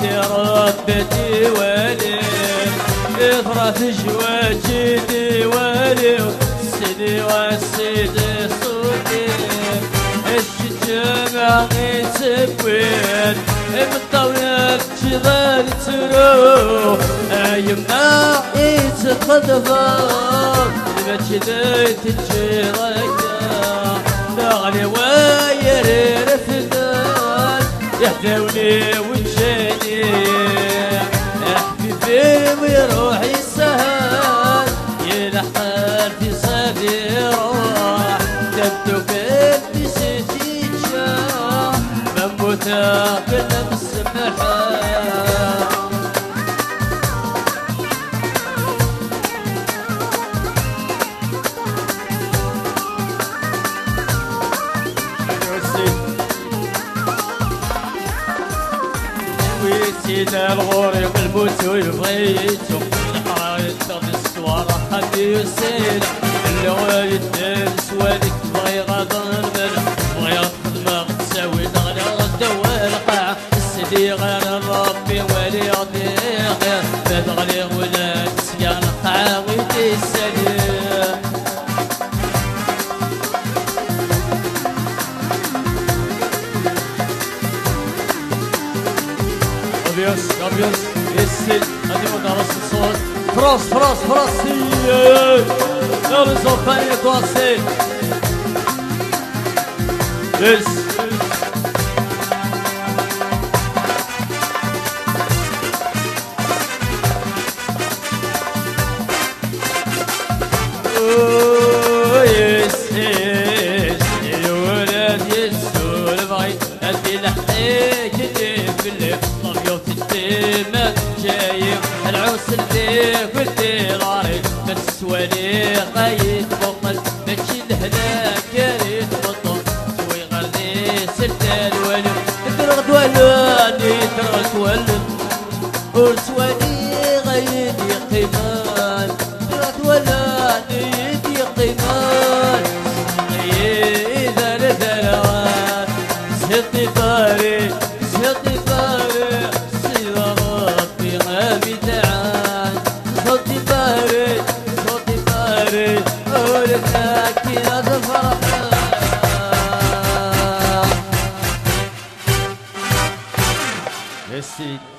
ربتي ولي اضرب جواجي ديوالي سيدي والسيدي صوتي الشجاع يتسبل من طويل جبال تروح يمنع يتقدفر المجد تجيرك داغلي ويري رفدان يحذوني وجاني حبيبي ويروح يسهل يلحق في صدري روح تبدو قلبي سيتي جاه مموتة قلب السمحة إلى الغوري والموت ويبغيتو الحرايط تغني السوارة خلي يسيل الوالد دارس والك بغي غادر المنع بغي الخدمة تساوي نغلي الدوال قاع السيدي غير ربي ولي غدي غير بدغلي ولاد سيان قاع غيدي السليم أبيض السل هذه مدرسة الصوت فراس يلا زوفاني توصي يس الولاد يسول بغي هدي لحقيك اللي في الليل الديمة جايب العوس اللي قلتي راري بتسوالي غايت بطل ماشي الهلاك ياريت بطل سوي غالي سلتا الولد ترغد ولاني ترغد ولد ورسوالي غايت يقيمان ترغد ولاني يقيمان إذا لذلوان سهطي طاري سهطي طاري صوتي بارد ولك يا فرحان يا سيدي